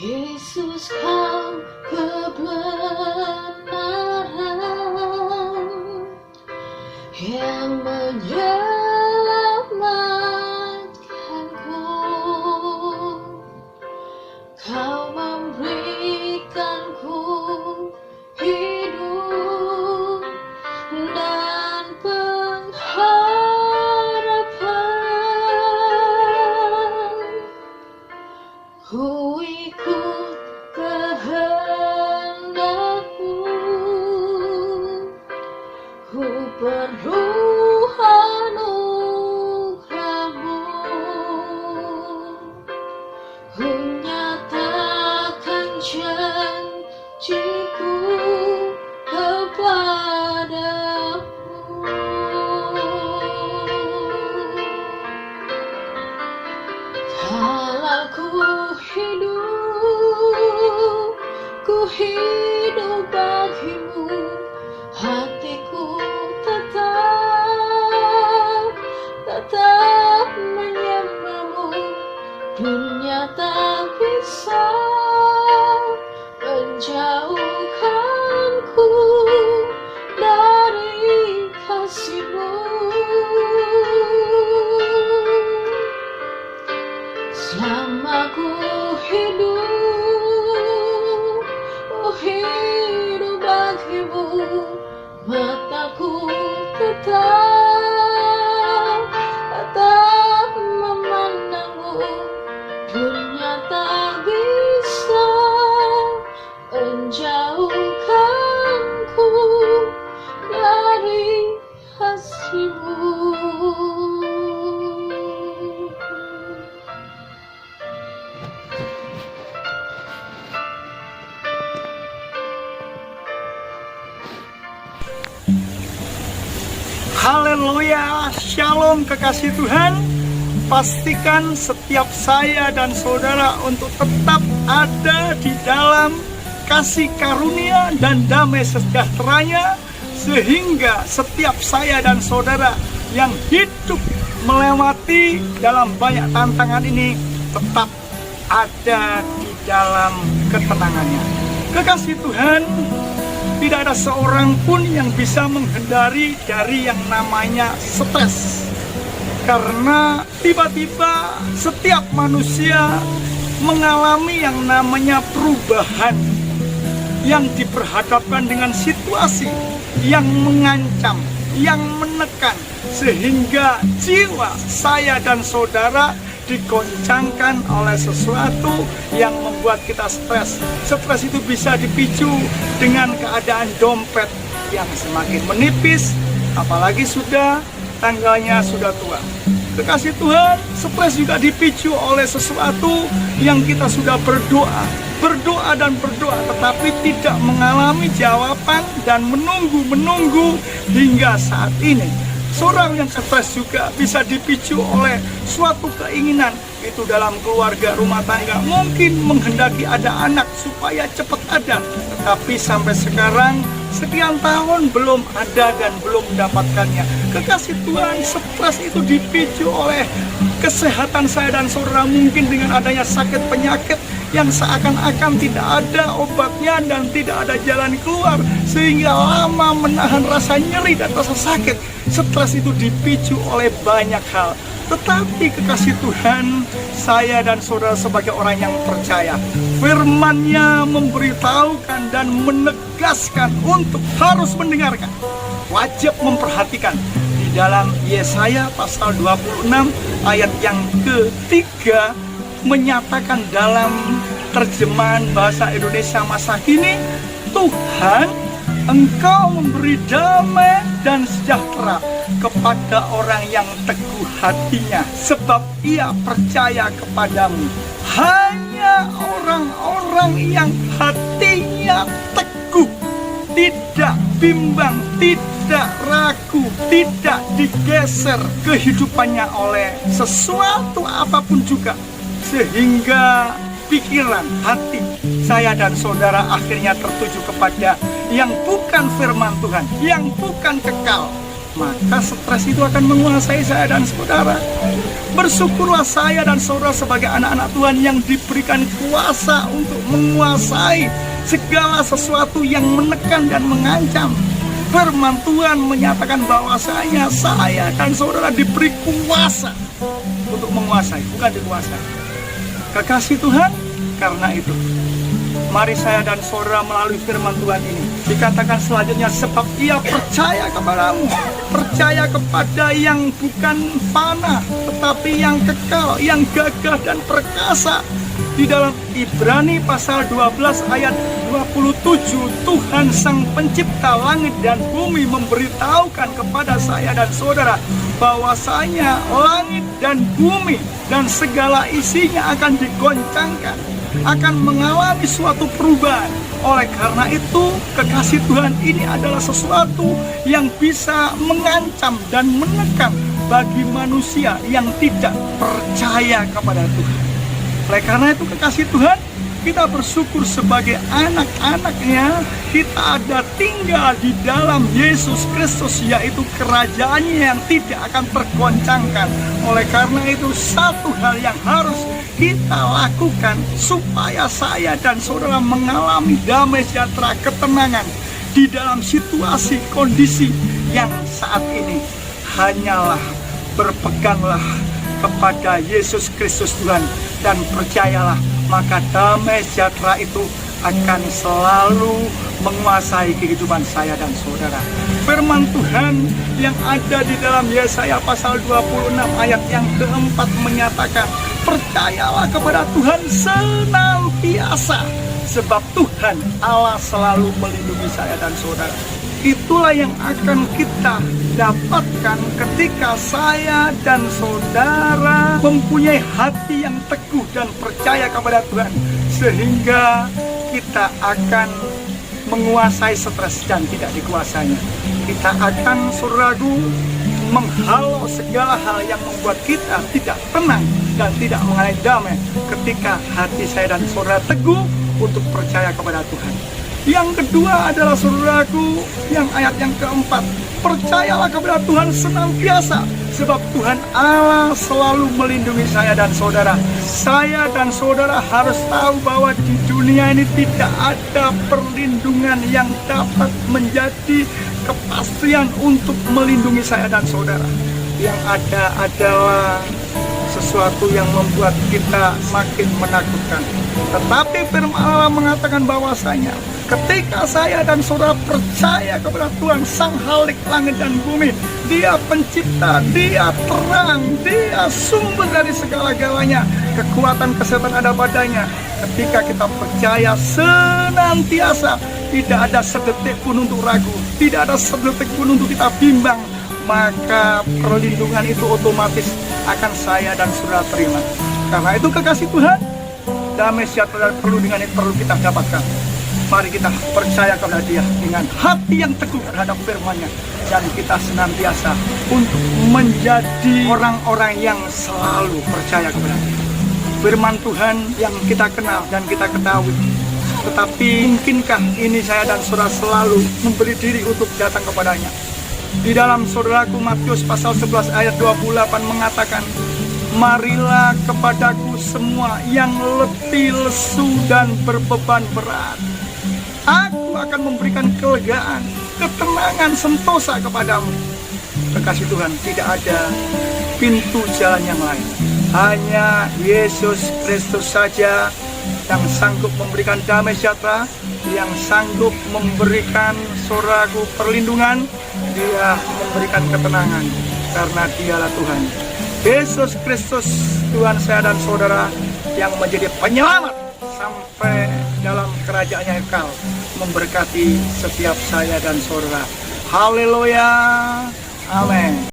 Yesus, kau kebenaran yang menyelamatkanku. Kau memberikanku hidup dan pengharapan. Ku ikut kehendak-Mu, ku perlu anugerah-Mu, ku nyatakan janji-Ku kepadamu. Kalau ku hidup bagi-Mu, hatiku tetap menyembah-Mu. Dunia tak bisa menjauhkanku dari kasih-Mu. Selama ku hidup bagi-Mu, mataku tetap memandang-Mu. Dunia tak bisa menjauhkanku dari kasih-Mu. Haleluya, shalom kekasih Tuhan. Pastikan setiap saya dan saudara untuk tetap ada di dalam kasih karunia dan damai sejahteranya, sehingga setiap saya dan saudara yang hidup melewati dalam banyak tantangan ini tetap ada di dalam ketenangannya. Kekasih Tuhan, tidak ada seorang pun yang bisa menghindari dari yang namanya stres. Karena tiba-tiba setiap manusia mengalami yang namanya perubahan, yang diperhadapkan dengan situasi yang mengancam, yang menekan, sehingga jiwa saya dan saudara digoncangkan oleh sesuatu yang membuat kita stres. Stres itu bisa dipicu dengan keadaan dompet yang semakin menipis, apalagi tanggalnya sudah tua. Kekasih Tuhan, stres juga dipicu oleh sesuatu yang kita sudah berdoa dan berdoa, tetapi tidak mengalami jawaban dan menunggu hingga saat ini. Seorang yang stres juga bisa dipicu oleh suatu keinginan, itu dalam keluarga, rumah tangga, mungkin menghendaki ada anak supaya cepat ada, tetapi sampai sekarang sekian tahun belum ada dan belum mendapatkannya. Kekasih Tuhan, stres itu dipicu oleh kesehatan saya dan saudara, mungkin dengan adanya sakit penyakit yang seakan-akan tidak ada obatnya dan tidak ada jalan keluar, sehingga lama menahan rasa nyeri dan rasa sakit. Stres itu dipicu oleh banyak hal. Tetapi kekasih Tuhan, saya dan saudara sebagai orang yang percaya, firman-Nya memberitahukan dan menegaskan untuk harus mendengarkan, wajib memperhatikan. Di dalam Yesaya pasal 26 ayat yang ketiga menyatakan dalam terjemahan bahasa Indonesia masa kini, Tuhan, Engkau memberi damai dan sejahtera kepada orang yang teguh hatinya, sebab ia percaya kepadamu. Hanya orang-orang yang hatinya teguh, tidak bimbang, tidak tidak ragu, tidak digeser kehidupannya oleh sesuatu apapun juga, sehingga pikiran, hati saya dan saudara akhirnya tertuju kepada yang bukan firman Tuhan, yang bukan kekal, maka stres itu akan menguasai saya dan saudara. Bersyukurlah saya dan saudara sebagai anak-anak Tuhan yang diberikan kuasa untuk menguasai segala sesuatu yang menekan dan mengancam. Firman Tuhan menyatakan bahwasanya saya dan saudara diberi kuasa untuk menguasai, bukan dikuasai. Kekasih Tuhan, karena itu mari saya dan saudara melalui firman Tuhan ini dikatakan selanjutnya, sebab ia percaya kepadamu, percaya kepada yang bukan panah tetapi yang kekal, yang gagah dan perkasa. Di dalam Ibrani pasal 12 ayat 27, Tuhan Sang Pencipta langit dan bumi memberitahukan kepada saya dan saudara bahwasanya langit dan bumi dan segala isinya akan digoncangkan, akan mengalami suatu perubahan. Oleh karena itu, kekasih Tuhan, ini adalah sesuatu yang bisa mengancam dan menekan bagi manusia yang tidak percaya kepada Tuhan. Oleh karena itu, kekasih Tuhan, kita bersyukur sebagai anak-anaknya, kita ada tinggal di dalam Yesus Kristus, yaitu kerajaannya yang tidak akan tergoncangkan. Oleh karena itu, satu hal yang harus kita lakukan supaya saya dan saudara mengalami damai sejahtera, ketenangan di dalam situasi kondisi yang saat ini, hanyalah berpeganglah kepada Yesus Kristus Tuhan dan percayalah, maka damai sejahtera itu akan selalu menguasai kehidupan saya dan saudara. Firman Tuhan yang ada di dalam Yesaya pasal 26 ayat yang keempat menyatakan, percayalah kepada Tuhan senantiasa, sebab Tuhan Allah selalu melindungi saya dan saudara. Itulah yang akan kita dapatkan ketika saya dan saudara mempunyai hati yang teguh dan percaya kepada Tuhan, sehingga kita akan menguasai stres dan tidak dikuasainya. Kita akan, saudaraku, menghalau segala hal yang membuat kita tidak tenang dan tidak mengalami damai ketika hati saya dan saudara teguh untuk percaya kepada Tuhan. Yang kedua adalah, saudaraku, yang ayat yang keempat, percayalah kepada Tuhan senantiasa, sebab Tuhan Allah selalu melindungi saya dan saudara. Saya dan saudara harus tahu bahwa di dunia ini tidak ada perlindungan yang dapat menjadi kepastian untuk melindungi saya dan saudara. Yang ada adalah sesuatu yang membuat kita makin menakutkan. Tetapi firman Allah mengatakan bahwasanya ketika saya dan saudara percaya kepada Tuhan Sang Khalik langit dan bumi, Dia pencipta, Dia terang, Dia sumber dari segala-galanya, kekuatan kesehatan ada padanya. Ketika kita percaya senantiasa, tidak ada sedetik pun untuk ragu, tidak ada sedetik pun untuk kita bimbang, maka perlindungan itu otomatis akan saya dan saudara terima. Karena itu, kekasih Tuhan, damai sejahtera perlindungan itu perlu kita dapatkan. Mari kita percaya kepada Dia dengan hati yang teguh terhadap firman-Nya, dan kita senantiasa untuk menjadi orang-orang yang selalu percaya kepada Dia. Firman Tuhan yang kita kenal dan kita ketahui. Tetapi mungkinkah ini saya dan saudara selalu memberi diri untuk datang kepadanya? Di dalam, saudaraku, Matius pasal 11 ayat 28 mengatakan, marilah kepadaku semua yang letih, lesu, dan berbeban berat. Aku akan memberikan kelegaan, ketenangan, sentosa kepadamu. Kekasih Tuhan, tidak ada pintu jalan yang lain. Hanya Yesus Kristus saja yang sanggup memberikan damai sejahtera, yang sanggup memberikan, saudaraku, perlindungan. Dia memberikan ketenangan karena Dialah Tuhan. Yesus Kristus, Tuhan saya dan saudara, yang menjadi penyelamat sampai dalam kerajaannya kekal, memberkati setiap saya dan saudara. Haleluya, amin.